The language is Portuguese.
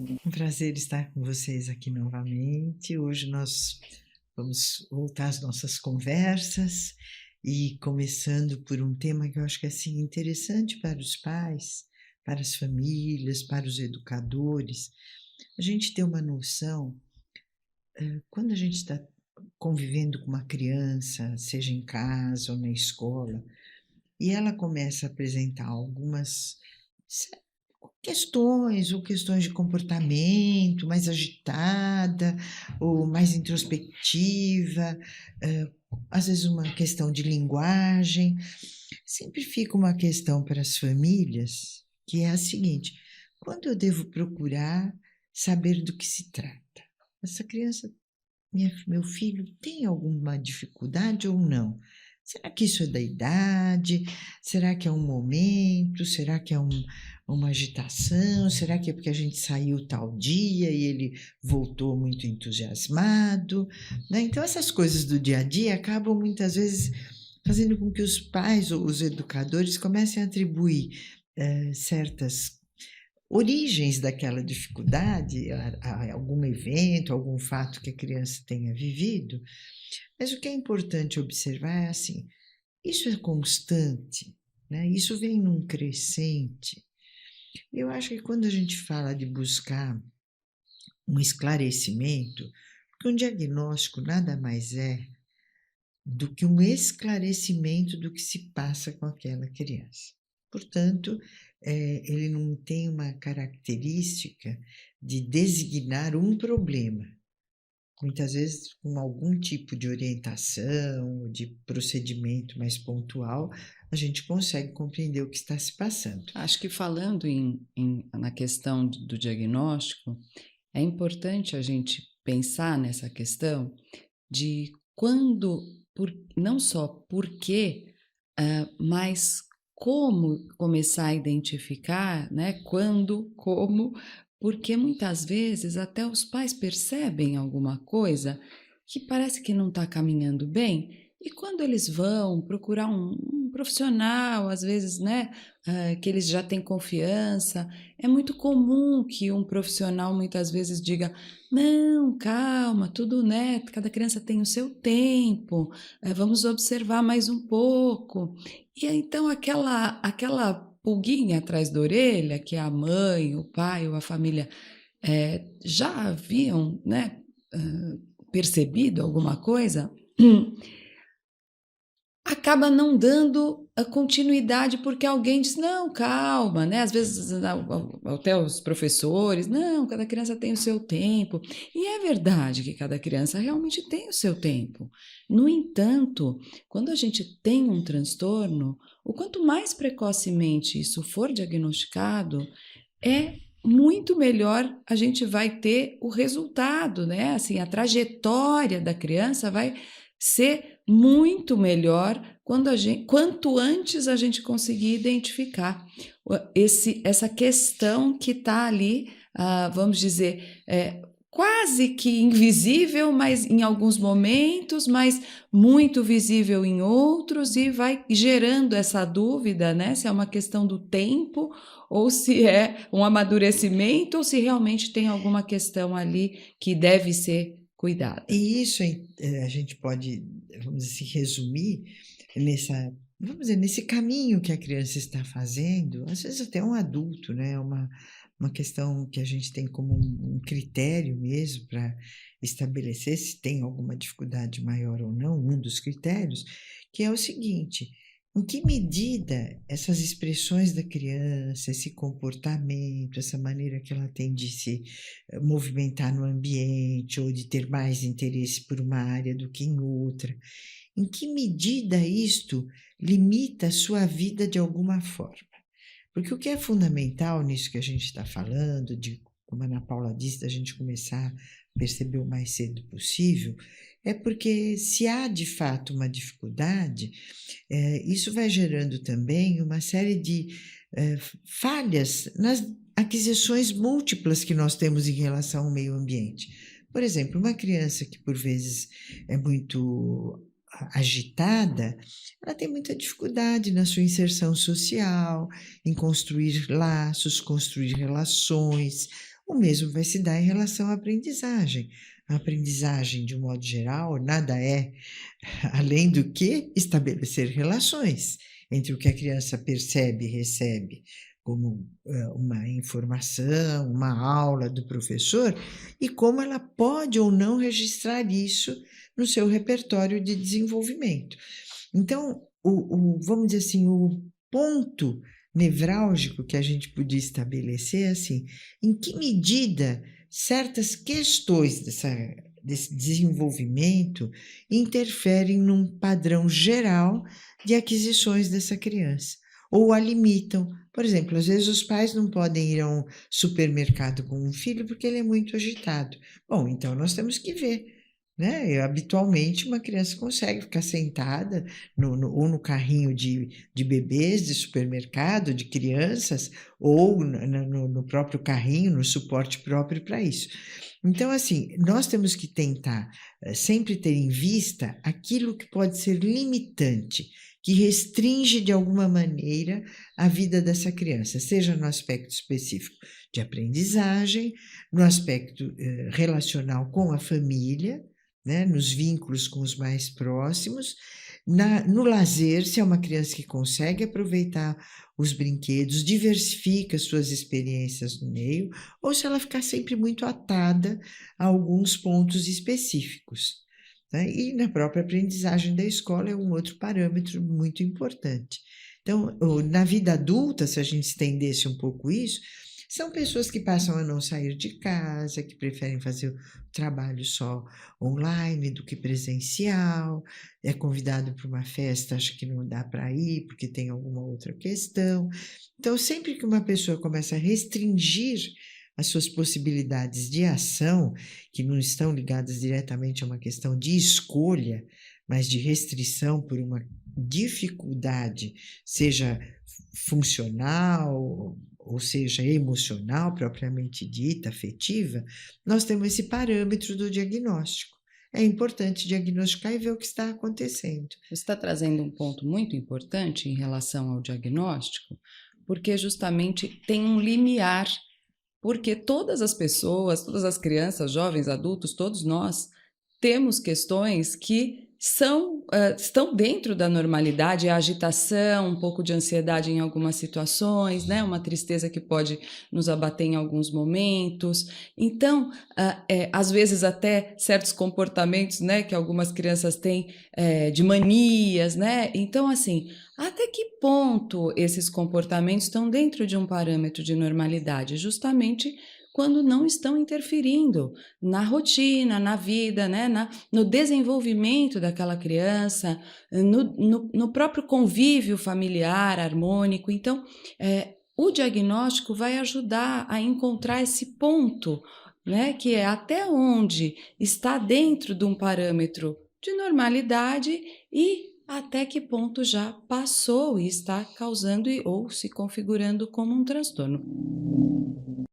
Um prazer estar com vocês aqui novamente. Hoje nós vamos voltar às nossas conversas e começando por um tema que eu acho que é assim interessante para os pais, para as famílias, para os educadores. A gente ter uma noção, quando a gente está convivendo com uma criança, seja em casa ou na escola, e ela começa a apresentar algumas questões ou questões de comportamento, mais agitada ou mais introspectiva, às vezes uma questão de linguagem. Sempre fica uma questão para as famílias, que é a seguinte: quando eu devo procurar saber do que se trata? Essa criança, meu filho, tem alguma dificuldade ou não? Será que isso é da idade? Será que é um momento? Será que é uma agitação? Será que é porque a gente saiu tal dia e ele voltou muito entusiasmado? Né? Então, essas coisas do dia a dia acabam muitas vezes fazendo com que os pais ou os educadores comecem a atribuir certas origens daquela dificuldade a algum evento, algum fato que a criança tenha vivido. Mas o que é importante observar é assim: isso é constante, né? Isso vem num crescente. Eu acho que quando a gente fala de buscar um esclarecimento, porque um diagnóstico nada mais é do que um esclarecimento do que se passa com aquela criança. Portanto, ele não tem uma característica de designar um problema. Muitas vezes, com algum tipo de orientação, de procedimento mais pontual, a gente consegue compreender o que está se passando. Acho que falando na questão do diagnóstico, é importante a gente pensar nessa questão de quando, não só por quê, mas como começar a identificar, né? Quando, como, porque muitas vezes até os pais percebem alguma coisa que parece que não está caminhando bem, e quando eles vão procurar um profissional, às vezes, né, que eles já têm confiança, é muito comum que um profissional muitas vezes diga: não, calma, tudo, né? Cada criança tem o seu tempo, vamos observar mais um pouco. E aí, então aquela pulguinha atrás da orelha que a mãe, o pai ou a família já haviam, né, percebido alguma coisa, acaba não dando a continuidade porque alguém diz: não, calma, né? Às vezes até os professores: não, cada criança tem o seu tempo. E é verdade que cada criança realmente tem o seu tempo. No entanto, quando a gente tem um transtorno, o quanto mais precocemente isso for diagnosticado, é muito melhor a gente vai ter o resultado, né? Assim, a trajetória da criança vai ser muito melhor quanto antes a gente conseguir identificar essa questão que está ali, vamos dizer, quase que invisível, mas em alguns momentos, mas muito visível em outros, e vai gerando essa dúvida, né? Se é uma questão do tempo, ou se é um amadurecimento, ou se realmente tem alguma questão ali que deve ser cuidada. E isso a gente pode, vamos dizer, resumir vamos dizer, nesse caminho que a criança está fazendo, às vezes até um adulto, né? Uma questão que a gente tem como um critério mesmo para estabelecer se tem alguma dificuldade maior ou não, um dos critérios, que é o seguinte: em que medida essas expressões da criança, esse comportamento, essa maneira que ela tem de se movimentar no ambiente ou de ter mais interesse por uma área do que em outra, em que medida isto limita a sua vida de alguma forma? Porque o que é fundamental nisso que a gente está falando, de, como a Ana Paula disse, da gente começar a perceber o mais cedo possível, é porque se há de fato uma dificuldade, isso vai gerando também uma série de falhas nas aquisições múltiplas que nós temos em relação ao meio ambiente. Por exemplo, uma criança que por vezes é muito agitada, ela tem muita dificuldade na sua inserção social, em construir laços, construir relações, O mesmo vai se dar em relação à aprendizagem. A aprendizagem, de um modo geral, nada é além do que estabelecer relações entre o que a criança percebe e recebe como uma informação, uma aula do professor, e como ela pode ou não registrar isso no seu repertório de desenvolvimento. Então, vamos dizer assim, o ponto nevrálgico que a gente podia estabelecer é assim, em que medida certas questões desse desenvolvimento interferem num padrão geral de aquisições dessa criança, ou a limitam. Por exemplo, às vezes os pais não podem ir a um supermercado com um filho porque ele é muito agitado. Bom, então nós temos que ver, né? Habitualmente uma criança consegue ficar sentada ou no carrinho de bebês de supermercado, de crianças, ou no próprio carrinho, no suporte próprio para isso. Então, assim, nós temos que tentar sempre ter em vista aquilo que pode ser limitante, que restringe de alguma maneira a vida dessa criança, seja no aspecto específico de aprendizagem, no aspecto relacional com a família, né, nos vínculos com os mais próximos, no lazer, se é uma criança que consegue aproveitar os brinquedos, diversifica suas experiências no meio, ou se ela ficar sempre muito atada a alguns pontos específicos, né? E na própria aprendizagem da escola é um outro parâmetro muito importante. Então, na vida adulta, se a gente estendesse um pouco isso, são pessoas que passam a não sair de casa, que preferem fazer o trabalho só online do que presencial, é convidado para uma festa, acha que não dá para ir porque tem alguma outra questão. Então, sempre que uma pessoa começa a restringir as suas possibilidades de ação, que não estão ligadas diretamente a uma questão de escolha, mas de restrição por uma dificuldade, seja funcional, ou seja, emocional, propriamente dita, afetiva, nós temos esse parâmetro do diagnóstico. É importante diagnosticar e ver o que está acontecendo. Você está trazendo um ponto muito importante em relação ao diagnóstico, porque justamente tem um limiar, porque todas as pessoas, todas as crianças, jovens, adultos, todos nós temos questões que estão dentro da normalidade, a agitação, um pouco de ansiedade em algumas situações, né? Uma tristeza que pode nos abater em alguns momentos. Então, às vezes até certos comportamentos, né, que algumas crianças têm de manias, né? Então, assim, até que ponto esses comportamentos estão dentro de um parâmetro de normalidade? Justamente quando não estão interferindo na rotina, na vida, né? No desenvolvimento daquela criança, no próprio convívio familiar harmônico. Então, o diagnóstico vai ajudar a encontrar esse ponto, né? Que é até onde está dentro de um parâmetro de normalidade e até que ponto já passou e está causando ou se configurando como um transtorno.